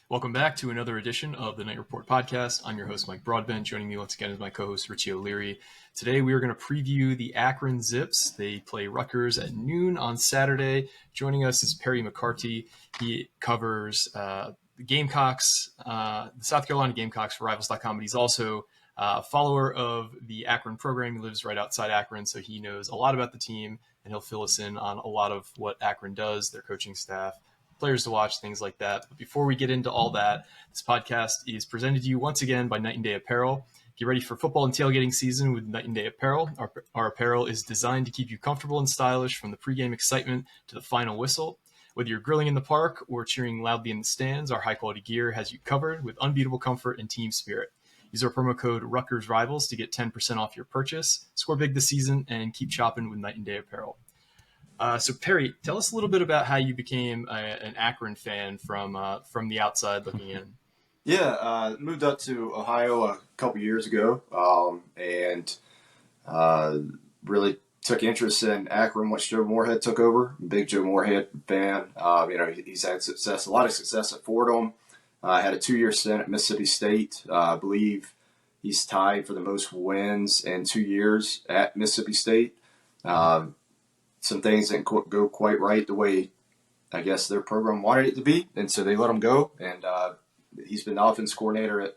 Welcome back to another edition of the Knight Report podcast. I'm your host, Mike Broadbent. Joining me once again is my co-host, Richie O'Leary. Today, we are going to preview the Akron Zips. They play Rutgers at noon on Saturday. Joining us is Perry McCarty. He covers the Gamecocks, the South Carolina Gamecocks for Rivals.com, but he's also a follower of the Akron program. He lives right outside Akron, so he knows a lot about the team, and he'll fill us in on a lot of what Akron does, their coaching staff, players to watch, things like that. But before we get into all that, this podcast is presented to you once again by Knight and Day Apparel. Get ready for football and tailgating season with Knight and Day Apparel. Our apparel is designed to keep you comfortable and stylish from the pregame excitement to the final whistle. Whether you're grilling in the park or cheering loudly in the stands, our high-quality gear has you covered with unbeatable comfort and team spirit. Use our promo code Rutgers Rivals to get 10% off your purchase. Score big this season and keep shopping with Knight and Day Apparel. So Perry, tell us a little bit about how you became an Akron fan from the outside looking in. Yeah, moved up to Ohio a couple years ago, and really took interest in Akron once Joe Moorhead took over. Big Joe Moorhead fan. He's had a lot of success at Fordham. Had a 2-year stint at Mississippi State. I believe he's tied for the most wins in 2 years at Mississippi State. Some things didn't go quite right the way I guess their program wanted it to be, and so they let him go. And he's been the offense coordinator at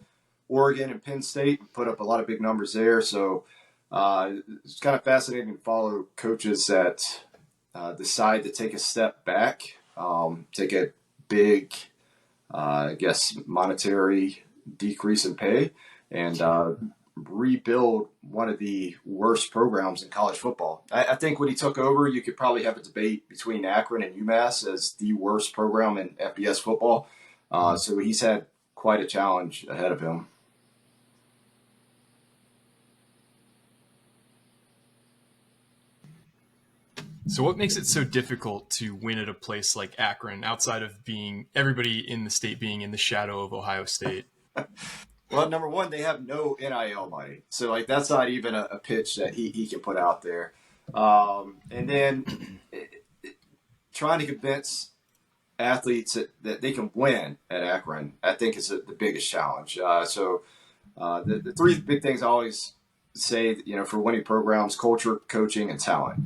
Oregon and Penn State, put up a lot of big numbers there. So it's kind of fascinating to follow coaches that decide to take a step back, take a big, monetary decrease in pay, and rebuild one of the worst programs in college football. I think when he took over, you could probably have a debate between Akron and UMass as the worst program in FBS football. So he's had quite a challenge ahead of him. So what makes it so difficult to win at a place like Akron outside of being everybody in the state being in the shadow of Ohio State? Well, number one, they have no NIL money. So, that's not even a pitch that he can put out there. And then trying to convince athletes that they can win at Akron, I think is the biggest challenge. The three big things I always say, for winning programs: culture, coaching, and talent.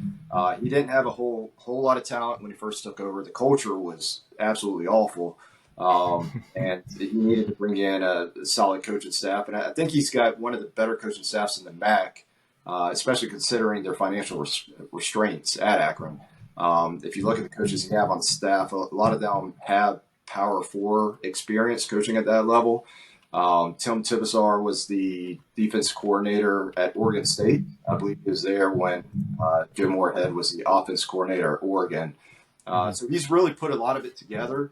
He didn't have a whole lot of talent when he first took over. The culture was absolutely awful. And he needed to bring in a solid coaching staff. And I think he's got one of the better coaching staffs in the MAC, especially considering their financial restraints at Akron. If you look at the coaches he have on staff, a lot of them have Power 4 experience coaching at that level. Tim Tibesar was the defense coordinator at Oregon State. I believe he was there when Joe Moorhead was the offense coordinator at Oregon. So he's really put a lot of it together.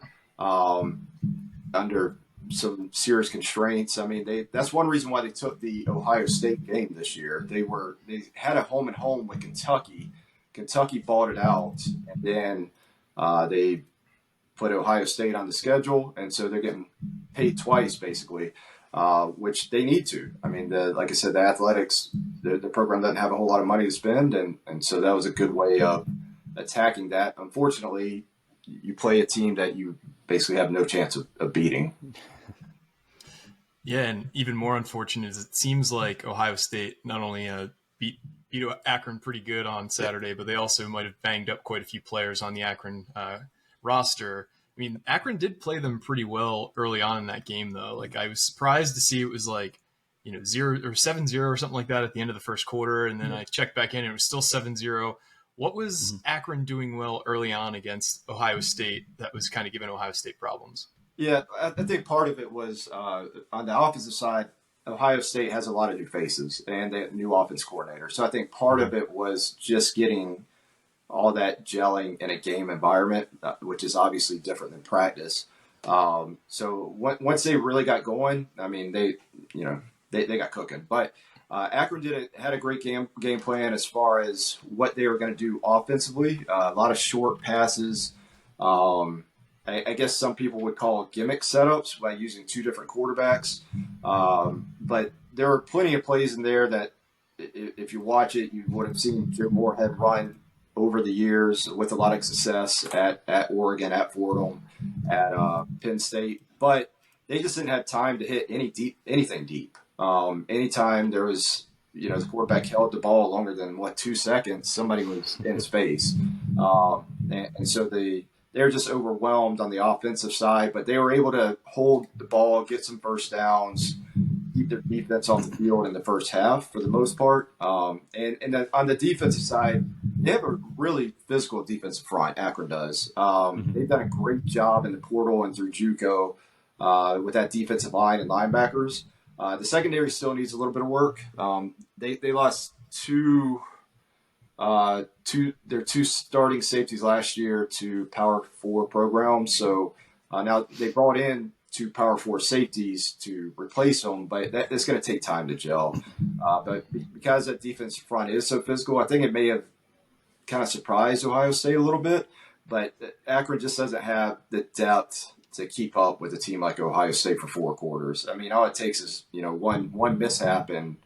Under some serious constraints. I mean, that's one reason why they took the Ohio State game this year. They had a home and home with Kentucky. Kentucky bought it out, and then they put Ohio State on the schedule, and so they're getting paid twice basically, which they need to. I mean, like I said, the athletics, the program doesn't have a whole lot of money to spend, and so that was a good way of attacking that. Unfortunately, you play a team that you basically have no chance of beating. Yeah, and even more unfortunate is it seems like Ohio State not only beat Akron pretty good on Saturday, but they also might have banged up quite a few players on the Akron roster. I mean, Akron did play them pretty well early on in that game, though. I was surprised to see it was 0 or 7-0 or something like that at the end of the first quarter, and then I checked back in and it was still 7-0. What was Akron doing well early on against Ohio State that was kind of giving Ohio State problems? Yeah, I think part of it was on the offensive side, Ohio State has a lot of new faces and a new offense coordinator. So I think part of it was just getting all that gelling in a game environment, which is obviously different than practice. So once they really got going, I mean, they got cooking. But Akron had a great game plan as far as what they were going to do offensively. A lot of short passes. I guess some people would call gimmick setups by using two different quarterbacks. But there are plenty of plays in there that if you watch it, you would have seen Joe Moorhead run over the years with a lot of success at Oregon, at Fordham, at Penn State. But they just didn't have time to hit anything deep. Anytime there was, the quarterback held the ball longer than 2 seconds, somebody was in his face. And so they were just overwhelmed on the offensive side, but they were able to hold the ball, get some first downs, keep their defense off the field in the first half for the most part. And then on the defensive side, they have a really physical defensive front. Akron does. They've done a great job in the portal and through JUCO with that defensive line and linebackers. The secondary still needs a little bit of work. They lost their two starting safeties last year to Power 4 programs. So now they brought in 2 Power 4 safeties to replace them, but it's going to take time to gel. But because that defensive front is so physical, I think it may have kind of surprised Ohio State a little bit. But Akron just doesn't have the depth to keep up with a team like Ohio State for 4 quarters. I mean, all it takes is, one mishap and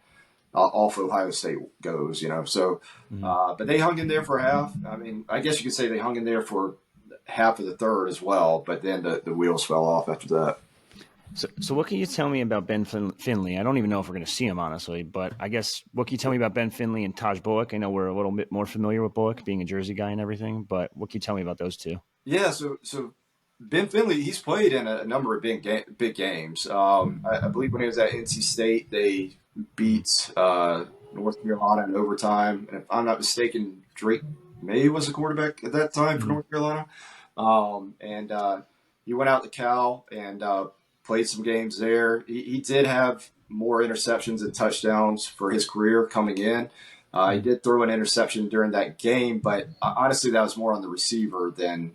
off Ohio State goes, So, but they hung in there for half. I mean, I guess you could say they hung in there for half of the third as well, but then the wheels fell off after that. So what can you tell me about Ben Finley? I don't even know if we're going to see him, honestly, but I guess what can you tell me about Ben Finley and Taj Bullock? I know we're a little bit more familiar with Bullock being a Jersey guy and everything, but what can you tell me about those two? Yeah, so Ben Finley, he's played in a number of big games. I believe when he was at NC State, they beat North Carolina in overtime. And if I'm not mistaken, Drake May was the quarterback at that time for North Carolina. And he went out to Cal and played some games there. He did have more interceptions and touchdowns for his career coming in. He did throw an interception during that game, but honestly, that was more on the receiver than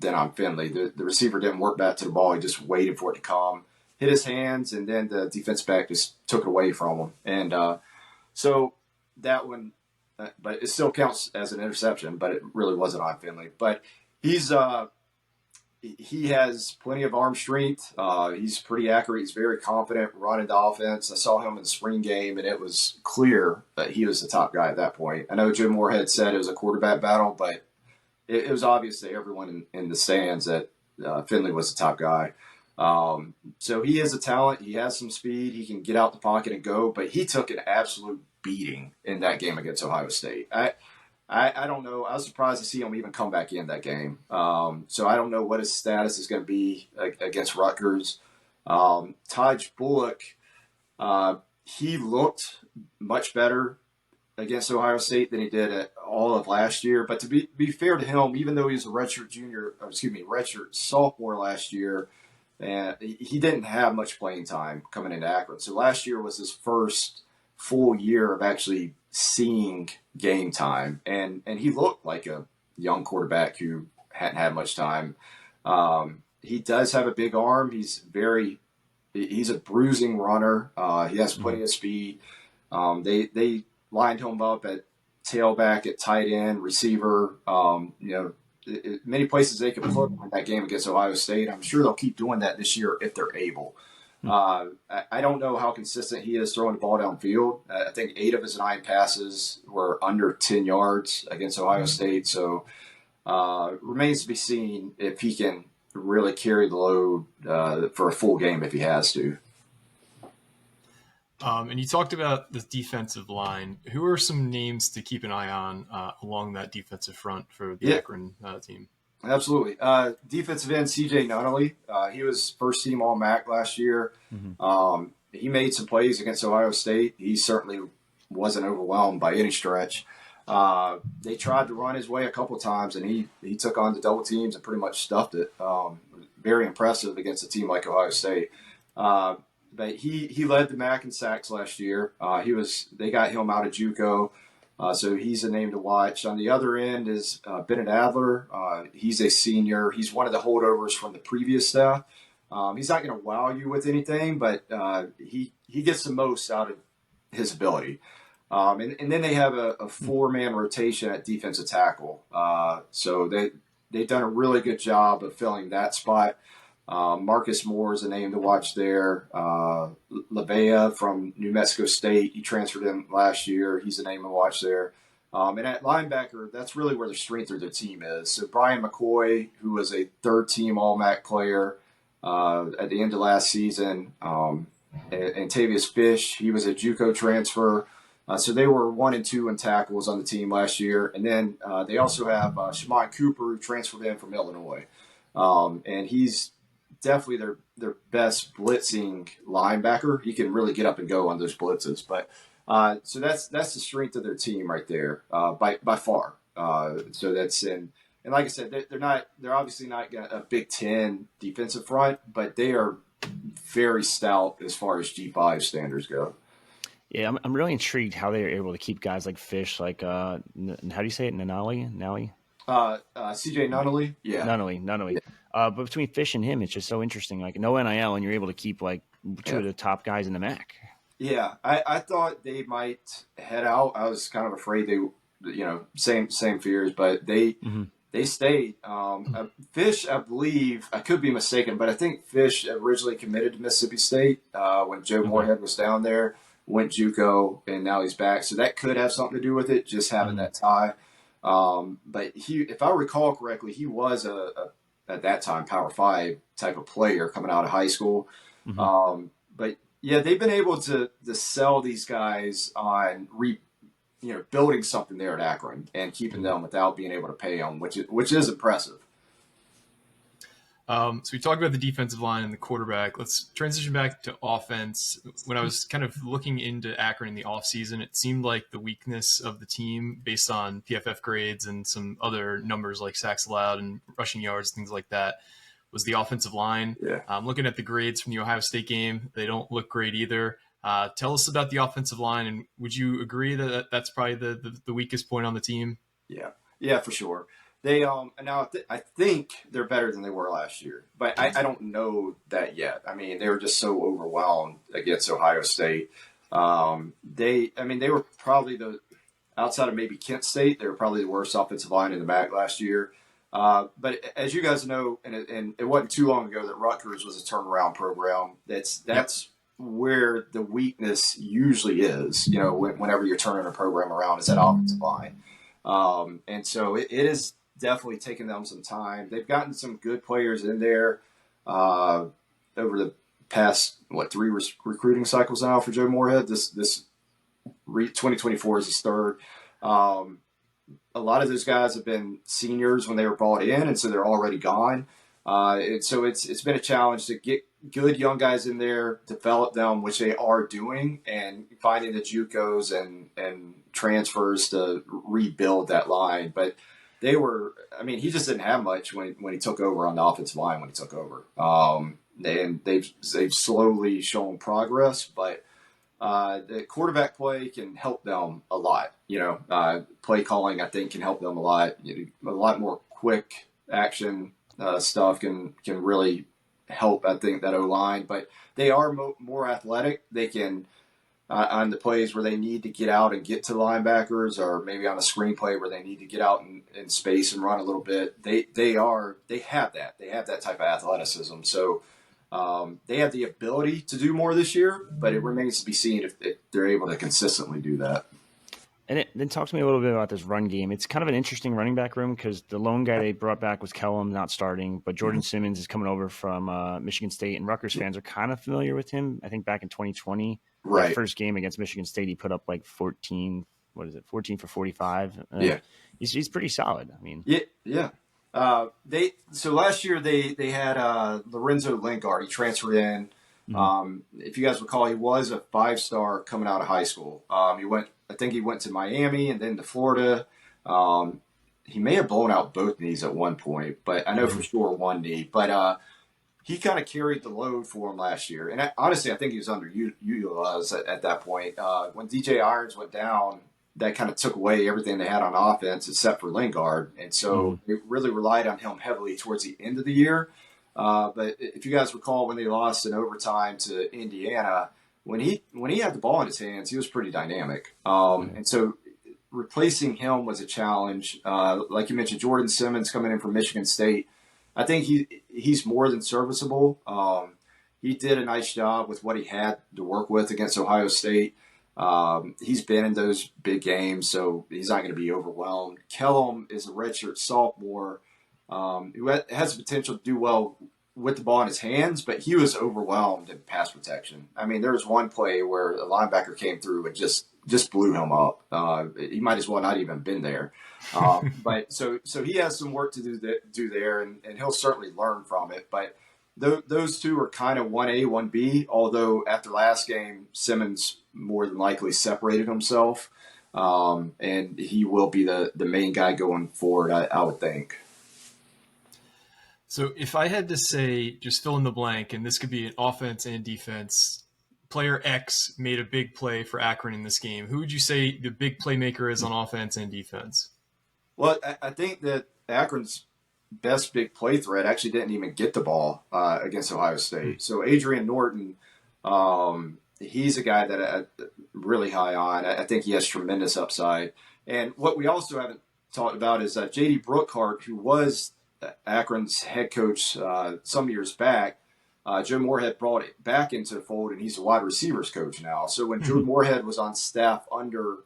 on Finley. The receiver didn't work back to the ball. He just waited for it to come, hit his hands, and then the defense back just took it away from him. And so that one, but it still counts as an interception, but it really wasn't on Finley. But he has plenty of arm strength. He's pretty accurate. He's very confident running the offense. I saw him in the spring game, and it was clear that he was the top guy at that point. I know Jim Moorhead said it was a quarterback battle, but it was obvious to everyone in the stands that Finley was the top guy. So he is a talent. He has some speed. He can get out the pocket and go, but he took an absolute beating in that game against Ohio State. I don't know. I was surprised to see him even come back in that game. So I don't know what his status is going to be against Rutgers. Taj Bullock, he looked much better against Ohio State than he did at all of last year. But to be fair to him, even though he was a redshirt sophomore last year, and he didn't have much playing time coming into Akron. So last year was his first full year of actually seeing game time, and he looked like a young quarterback who hadn't had much time. He does have a big arm. He's a bruising runner. He has plenty of speed. They lined him up at tailback, at tight end, receiver. Many places they could put him in that game against Ohio State. I'm sure they'll keep doing that this year if they're able. I don't know how consistent he is throwing the ball downfield. I think 8 of his 9 passes were under 10 yards against Ohio State. So remains to be seen if he can really carry the load for a full game if he has to. And you talked about the defensive line. Who are some names to keep an eye on along that defensive front for the Akron team? Absolutely. Defensive end CJ Nunnally. He was first team All-MAC last year. He made some plays against Ohio State. He certainly wasn't overwhelmed by any stretch. They tried to run his way a couple of times, and he took on the double teams and pretty much stuffed it. Very impressive against a team like Ohio State. But he led the MAC in sacks last year. They got him out of JUCO. So he's a name to watch. On the other end is Bennett Adler. He's a senior. He's one of the holdovers from the previous staff. He's not going to wow you with anything, but he gets the most out of his ability. And then they have a 4-man rotation at defensive tackle. So they've done a really good job of filling that spot. Marcus Moore is a name to watch there. Lavea from New Mexico State, he transferred in last year. He's a name to watch there. And at linebacker, that's really where the strength of their team is. So Brian McCoy, who was a third-team All-MAC player, at the end of last season. And Tavius Fish, he was a JUCO transfer. So they were 1 and 2 in tackles on the team last year. And then they also have Shamon Cooper, who transferred in from Illinois. And he's definitely their best blitzing linebacker. He can really get up and go on those blitzes. But so that's the strength of their team right there by far. So that's and like I said, they're obviously not a Big Ten defensive front, but they are very stout as far as G5 standards go. Yeah, I'm really intrigued how they are able to keep guys like Fish, like how do you say it, Nally? CJ Nunnally, yeah, Nunnally. Yeah. But between Fish and him, it's just so interesting. Like no NIL, and you're able to keep like two of the top guys in the MAC. Yeah, I thought they might head out. I was kind of afraid same fears, but they stayed. Fish, I believe, I could be mistaken, but I think Fish originally committed to Mississippi State when Joe Moorhead was down there, went JUCO, and now he's back. So that could have something to do with it, just having that tie. But if I recall correctly, he was at that time Power 5 type of player coming out of high school. But yeah, they've been able to sell these guys on building something there at Akron and keeping them without being able to pay them, which is impressive. So we talked about the defensive line and the quarterback. Let's transition back to offense. When I was kind of looking into Akron in the offseason, it seemed like the weakness of the team based on PFF grades and some other numbers like sacks allowed and rushing yards, things like that, was the offensive line. Yeah. Looking at the grades from the Ohio State game, they don't look great either. Tell us about the offensive line, and would you agree that that's probably the weakest point on the team? Yeah, for sure. They now I think they're better than they were last year, but I don't know that yet. I mean, they were just so overwhelmed against Ohio State. They were probably outside of maybe Kent State, they were probably the worst offensive line in the MAC last year. But as you guys know, and it wasn't too long ago that Rutgers was a turnaround program. That's where the weakness usually is. Whenever you're turning a program around, is that offensive line. And so it is definitely taken them some time. They've gotten some good players in there over the past 3 recruiting cycles now for Joe Moorhead. This 2024 is his third. A lot of those guys have been seniors when they were brought in, and so they're already gone. And so it's been a challenge to get good young guys in there, develop them, which they are doing, and finding the JUCOs and transfers to rebuild that line. But he just didn't have much when he took over on the offensive line when he took over. And they've slowly shown progress, but the quarterback play can help them a lot. Play calling, I think, can help them a lot. A lot more quick action stuff can really help, I think, that O-line. But they are more athletic. They can, on the plays where they need to get out and get to linebackers, or maybe on a screenplay where they need to get out in space and run a little bit, they have that. They have that type of athleticism. So they have the ability to do more this year, but it remains to be seen if they're able to consistently do that. And then talk to me a little bit about this run game. It's kind of an interesting running back room because the lone guy they brought back was Kellum, not starting, but Jordan Simmons is coming over from Michigan State, and Rutgers fans are kind of familiar with him. I think back in 2020, right, first game against Michigan State, he put up like 14 for 45. He's pretty solid. I mean, yeah. So last year they had Lorenzo Lingard. He transferred in. If you guys recall, he was a 5-star coming out of high school. I think he went to Miami and then to Florida. He may have blown out both knees at one point, but I know for sure one knee. But he kind of carried the load for him last year. And honestly, I think he was underutilized at that point. When DJ Irons went down, that kind of took away everything they had on offense except for Lingard. And so they really relied on him heavily towards the end of the year. But if you guys recall, when they lost in overtime to Indiana, when he had the ball in his hands, he was pretty dynamic. And so replacing him was a challenge. Like you mentioned, Jordan Simmons coming in from Michigan State. I think he's more than serviceable. He did a nice job with what he had to work with against Ohio State. He's been in those big games, so he's not going to be overwhelmed. Kellum is a redshirt sophomore who has the potential to do well with the ball in his hands, but he was overwhelmed in pass protection. I mean, there was one play where a linebacker came through and just blew him up. He might as well not even been there. But so he has some work to do there, and he'll certainly learn from it. But those two are kind of 1A, 1B, although after last game, Simmons more than likely separated himself, and he will be the main guy going forward, I would think. So if I had to say, just fill in the blank, and this could be an offense and defense, player X made a big play for Akron in this game, who would you say the big playmaker is on offense and defense? Well, I think that Akron's best big play threat actually didn't even get the ball against Ohio State. So Adrian Norton, he's a guy that I'm really high on. I think he has tremendous upside. And what we also haven't talked about is J.D. Brookhart, who was Akron's head coach some years back. Joe Moorhead brought it back into the fold, and he's a wide receivers coach now. So when Joe Moorhead was on staff under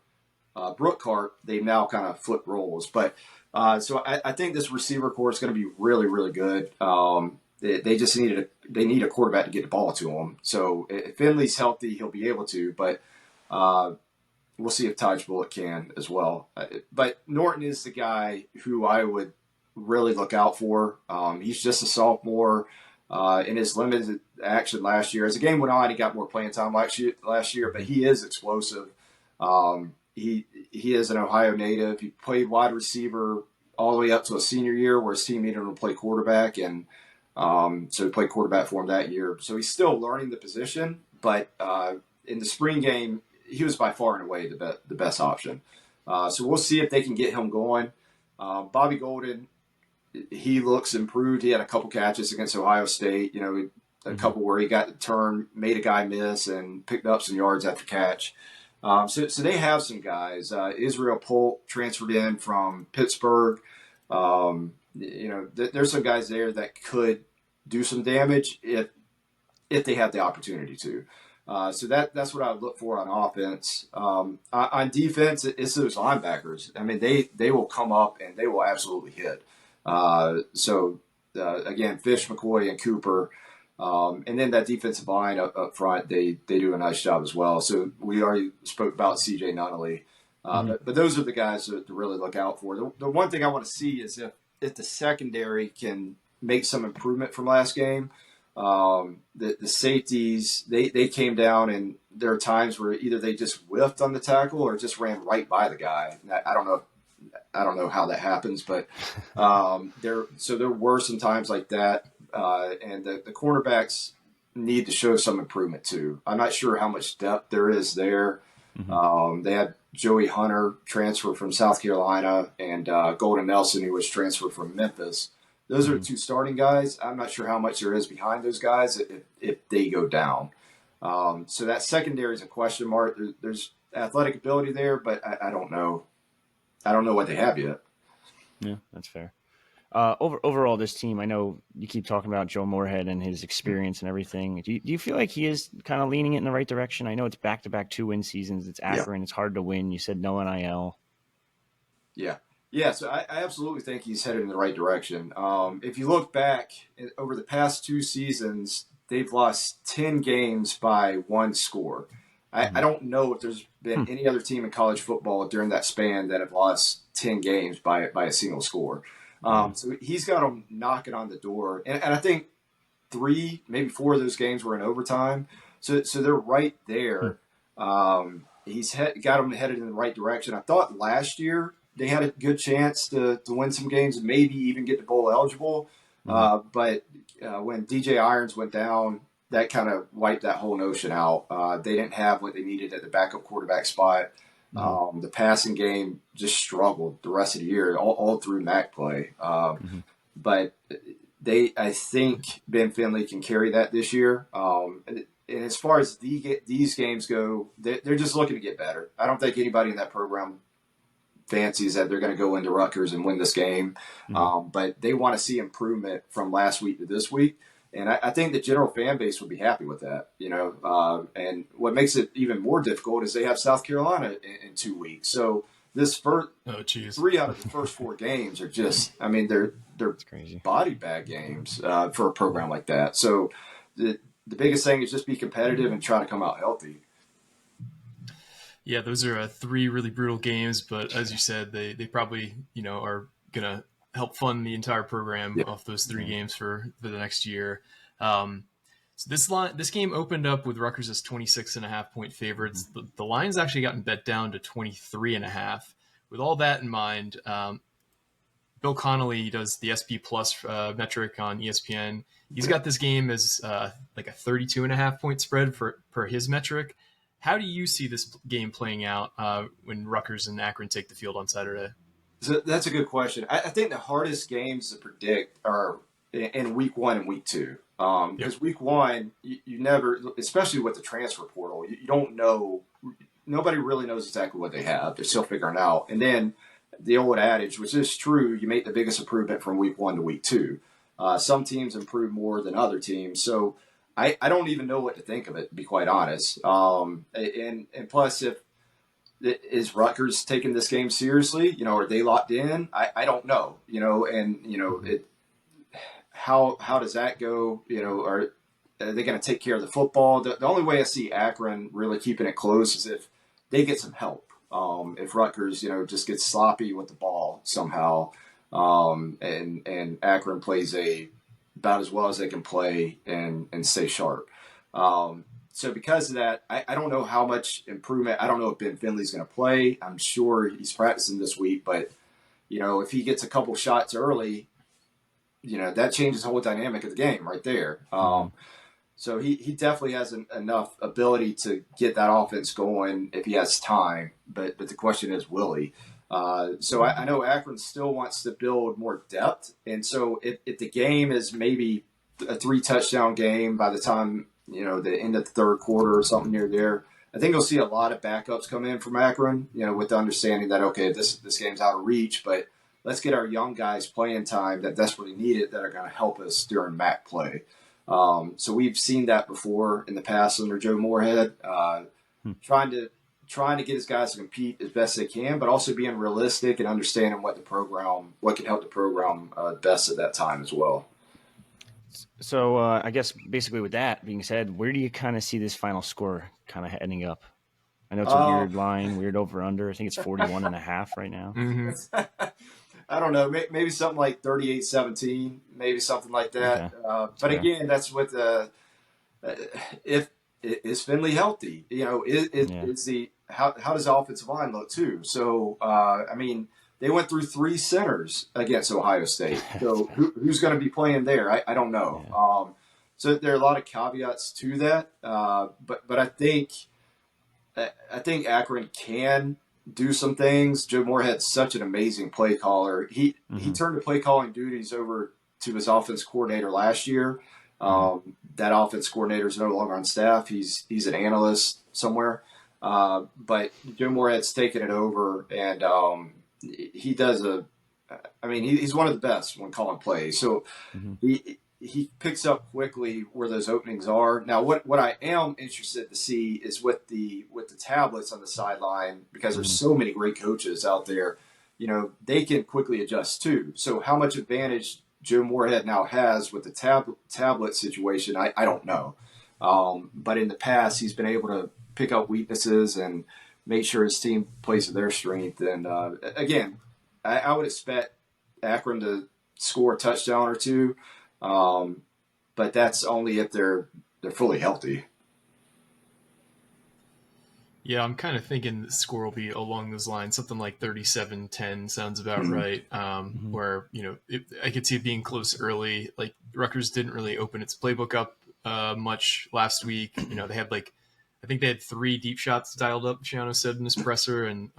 Brookhart, they've now kind of flipped roles. But so I think this receiver core is going to be really, really good. They just need a quarterback to get the ball to him. So if Finley's healthy, he'll be able to. But we'll see if Taj Bullock can as well. But Norton is the guy who I would really look out for. He's just a sophomore. In his limited action last year, as the game went on, he got more playing time last year. But he is explosive. He is an Ohio native. He played wide receiver all the way up to a senior year, where his team needed him to play quarterback, and so he played quarterback for him that year. So he's still learning the position, but in the spring game, he was by far and away the best option. So we'll see if they can get him going. Bobby Golden, he looks improved. He had a couple catches against Ohio State, a couple where he got the turn, made a guy miss, and picked up some yards after catch. So they have some guys. Israel Polk transferred in from Pittsburgh. There's some guys there that could do some damage if they have the opportunity to. So that's what I would look for on offense. On defense, it's those linebackers. I mean, they will come up and they will absolutely hit. Again, Fish, McCoy, and Cooper. And then that defensive line up front, they do a nice job as well. So we already spoke about C.J. Nunnally. But those are the guys to really look out for. The one thing I want to see is if the secondary can make some improvement from last game. The safeties, they came down, and there are times where either they just whiffed on the tackle or just ran right by the guy. I don't know how that happens, but there were some times like that. And the cornerbacks need to show some improvement too. I'm not sure how much depth there is there. They had Joey Hunter transfer from South Carolina, and Golden Nelson, who was transferred from Memphis. Those are the two starting guys. I'm not sure how much there is behind those guys if they go down. So that secondary is a question mark. There's athletic ability there, but I don't know. I don't know what they have yet. Yeah, that's fair. Overall, this team, I know you keep talking about Joe Moorhead and his experience and everything. Do you feel like he is kind of leaning it in the right direction? I know it's back-to-back 2-win seasons. It's Akron. Yeah. It's hard to win. You said no NIL. Yeah, so I absolutely think he's headed in the right direction. If you look back over the past 2 seasons, they've lost 10 games by 1 score. I don't know if there's been any other team in college football during that span that have lost 10 games by a single score. So he's got them knocking on the door. And I think 3, maybe 4 of those games were in overtime. So they're right there. He's got them headed in the right direction. I thought last year they had a good chance to win some games and maybe even get to bowl eligible. But when DJ Irons went down, that kind of wiped that whole notion out. They didn't have what they needed at the backup quarterback spot. The passing game just struggled the rest of the year, all through MAC play. But I think Ben Finley can carry that this year. And as far as these games go, they're just looking to get better. I don't think anybody in that program fancies that they're going to go into Rutgers and win this game. But they want to see improvement from last week to this week. And I think the general fan base would be happy with that, and what makes it even more difficult is they have South Carolina in 2 weeks. So this first Oh, geez. 3 out of the first 4 games are just, I mean, they're crazy. body bag games for a program like that. So the biggest thing is just be competitive and try to come out healthy. Yeah, those are 3 really brutal games, but as you said, they probably, are going to help fund the entire program off those 3 games for the next year. So this game opened up with Rutgers as 26.5-point favorites. The line's actually gotten bet down to 23.5. With all that in mind, Bill Connolly does the SP Plus metric on ESPN. He's got this game as like a 32.5-point spread per his metric. How do you see this game playing out when Rutgers and Akron take the field on Saturday? So that's a good question. I think the hardest games to predict are in week 1 and week 2. Because week 1, you never, especially with the transfer portal, you don't know. Nobody really knows exactly what they have. They're still figuring out. And then the old adage, which is true, you make the biggest improvement from week 1 to week 2. Some teams improve more than other teams. So I don't even know what to think of it, to be quite honest. And plus, is Rutgers taking this game seriously? Are they locked in? I don't know. How does that go? Are they going to take care of the football? The only way I see Akron really keeping it close is if they get some help. If Rutgers, just gets sloppy with the ball somehow, and Akron plays about as well as they can play and stay sharp. So because of that, I don't know how much improvement. I don't know if Ben Finley's going to play. I'm sure he's practicing this week, but if he gets a couple shots early, that changes the whole dynamic of the game right there. So he definitely has enough ability to get that offense going if he has time. But the question is, will he? So I know Akron still wants to build more depth. And so if the game is maybe a 3-touchdown game by the time, the end of the third quarter or something near there, I think you'll see a lot of backups come in from Akron, with the understanding that, okay, this game's out of reach, but let's get our young guys playing time that desperately need it that are going to help us during MAC play. So we've seen that before in the past under Joe Moorhead, trying to get his guys to compete as best they can, but also being realistic and understanding what can help the program best at that time as well. So I guess basically with that being said, where do you kind of see this final score kind of heading up? I know it's a weird line, weird over-under. I think it's 41.5 right now. Mm-hmm. I don't know, maybe something like 38-17, maybe something like that. Okay. But again, that's with if is Finley healthy? Is how does the offensive line look too? So they went through 3 centers against Ohio State. So who's going to be playing there? I don't know. Yeah. So there are a lot of caveats to that. But I think Akron can do some things. Joe Moorhead's such an amazing play caller. He turned the play calling duties over to his offense coordinator last year. That offense coordinator is no longer on staff. He's an analyst somewhere. But Joe Moorhead's taken it over, and he does he's one of the best when calling plays. So he picks up quickly where those openings are. Now, what I am interested to see is with the tablets on the sideline, because there's so many great coaches out there, they can quickly adjust too. So how much advantage Joe Moorhead now has with the tablet situation, I don't know. But in the past, he's been able to pick up weaknesses and make sure his team plays to their strength. And again, I would expect Akron to score a touchdown or 2. But that's only if they're fully healthy. Yeah, I'm kind of thinking the score will be along those lines. Something like 37-10 sounds about right. Where, I could see it being close early. Like Rutgers didn't really open its playbook up much last week. They had I think they had 3 deep shots dialed up, Shiano said in his presser, and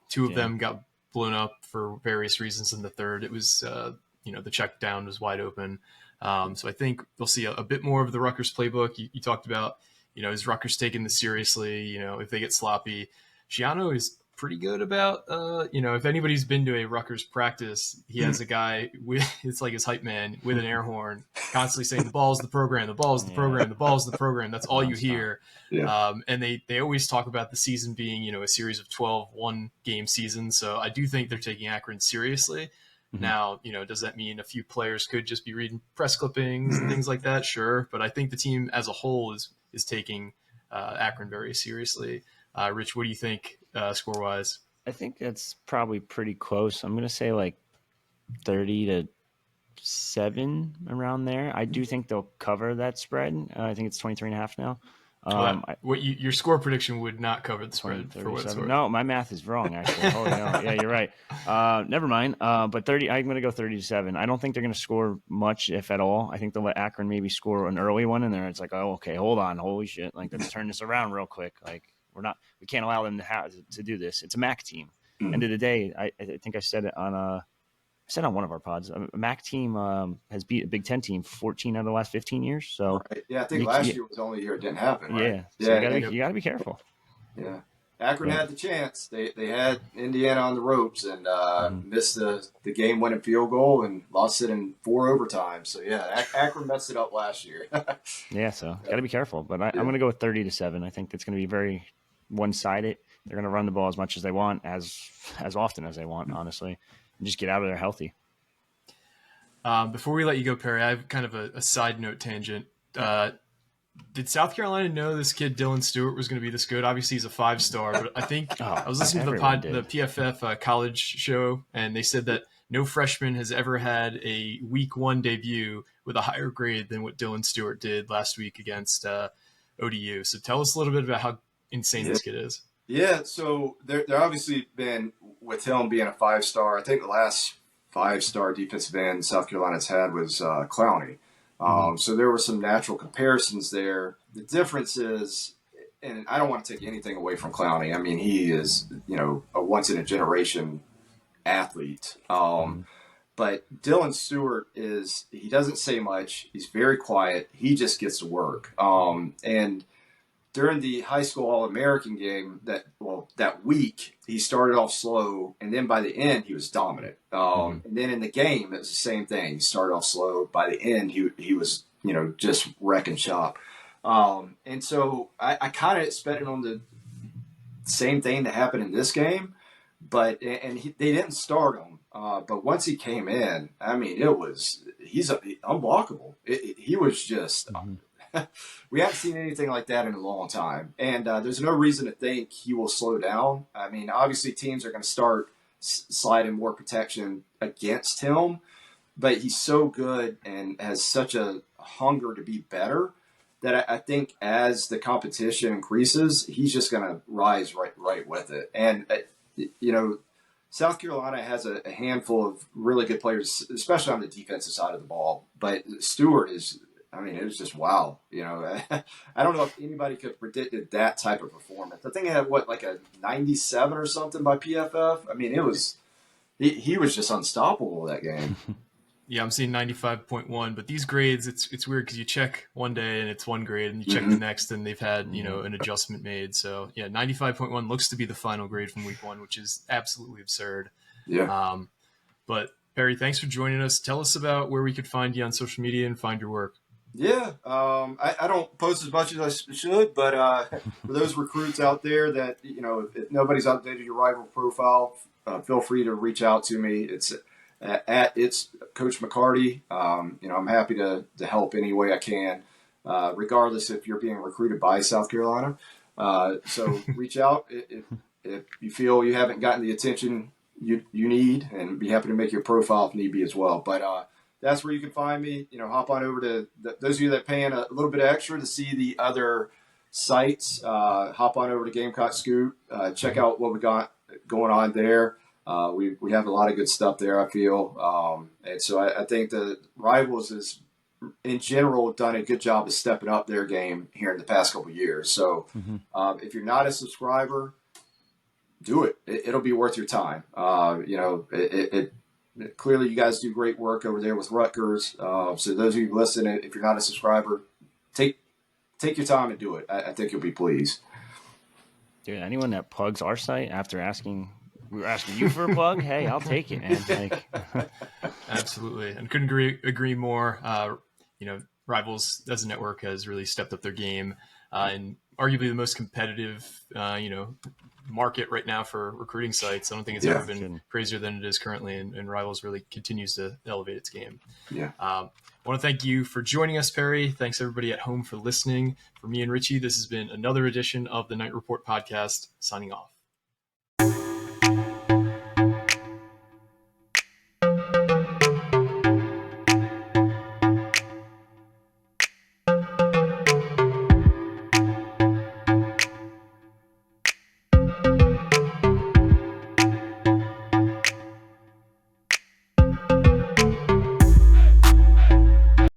2 of them got blown up for various reasons in the third. It was, the check down was wide open. So I think we'll see a bit more of the Rutgers playbook. You talked about, is Rutgers taking this seriously? If they get sloppy, Shiano is pretty good about, if anybody's been to a Rutgers practice, he has a guy with, it's like his hype man with an air horn constantly saying the ball's the program, the ball's the program, the ball's the program. That's all you hear. Yeah. And they always talk about the season being, a series of 12 one-game seasons. So I do think they're taking Akron seriously. Mm-hmm. Now, does that mean a few players could just be reading press clippings and things like that? Sure. But I think the team as a whole is taking Akron very seriously. Rich, what do you think score-wise? I think that's probably pretty close. I'm going to say like 30-7 around there. I do think they'll cover that spread. I think it's 23.5 now. Your score prediction would not cover the spread for what it's worth. No, my math is wrong, actually. Holy hell. Yeah, you're right. Never mind. But 30, I'm going to go 30-7. I don't think they're going to score much, if at all. I think they'll let Akron maybe score an early one, and then it's like, oh, okay, hold on, holy shit. Like, let's turn this around real quick. Like, we can't allow them to do this. It's a MAC team. End of the day, I think I said it on one of our pods. A MAC team has beat a Big Ten team 14 out of the last 15 years. So right. Yeah, I think last year was the only year it didn't happen. Right? Yeah, so you got to be careful. Yeah, Akron had the chance. They had Indiana on the ropes and missed the game-winning field goal and lost it in 4 overtimes. So yeah, Akron messed it up last year. Yeah, so got to be careful. But I'm going to go with 30-7. I think it's going to be very one-sided. They're going to run the ball as much as they want, as often as they want, honestly, and just get out of there healthy. Before we let you go, Perry, I have kind of a side note tangent. Did South Carolina know this kid Dylan Stewart was going to be this good? Obviously, he's a 5-star, but I think I was listening to the PFF college show, and they said that no freshman has ever had a week 1 debut with a higher grade than what Dylan Stewart did last week against ODU. So tell us a little bit about how insane this kid is. Yeah, so there obviously been, with him being a 5-star, I think the last 5-star defensive end South Carolina's had was Clowney. So there were some natural comparisons there. The difference is, and I don't want to take anything away from Clowney. I mean, he is, a once-in-a-generation athlete. But Dylan Stewart he doesn't say much. He's very quiet. He just gets to work. And during the high school All-American game that week, he started off slow, and then by the end, he was dominant. And then in the game, it was the same thing. He started off slow. By the end, he was, just wrecking shop. And so I kind of expected on the same thing to happen in this game, but they didn't start him. But once he came in, I mean, he's unblockable. He was just. We haven't seen anything like that in a long time. And there's no reason to think he will slow down. I mean, obviously teams are going to start sliding more protection against him, but he's so good and has such a hunger to be better that I think as the competition increases, he's just going to rise right with it. And, South Carolina has a handful of really good players, especially on the defensive side of the ball. But Stewart is... I mean, it was just wow. I don't know if anybody could have predicted that type of performance. I think it had like a 97 or something by PFF. I mean, he was just unstoppable that game. Yeah, I'm seeing 95.1, but these grades, it's weird because you check one day and it's one grade, and you check the next and they've had an adjustment made. So yeah, 95.1 looks to be the final grade from week 1, which is absolutely absurd. Yeah. But Perry, thanks for joining us. Tell us about where we could find you on social media and find your work. Yeah, I don't post as much as I should, but for those recruits out there that, if nobody's updated your rival profile, feel free to reach out to me. It's it's Coach McCarty. I'm happy to help any way I can, regardless if you're being recruited by South Carolina. So reach out if you feel you haven't gotten the attention you need, and be happy to make your profile if need be as well. But that's where you can find me. Hop on over to those of you that paying a little bit extra to see the other sites. Hop on over to Gamecock Scoop. Check out what we got going on there. We have a lot of good stuff there, I feel. And so I think the Rivals has, in general, done a good job of stepping up their game here in the past couple of years. So if you're not a subscriber, do it. It'll be worth your time. Clearly, you guys do great work over there with Rutgers. So those of you listening, if you're not a subscriber, take your time and do it. I think you'll be pleased. Dude, anyone that plugs our site after we were asking you for a plug, hey, I'll take it, man. Like, Absolutely, and couldn't agree more. Rivals as a network has really stepped up their game, and arguably the most competitive, market right now for recruiting sites. I don't think it's ever been crazier than it is currently, and Rivals really continues to elevate its game. Yeah. I want to thank you for joining us, Perry. Thanks everybody at home for listening. For me and Richie, this has been another edition of the Knight Report podcast. Signing off.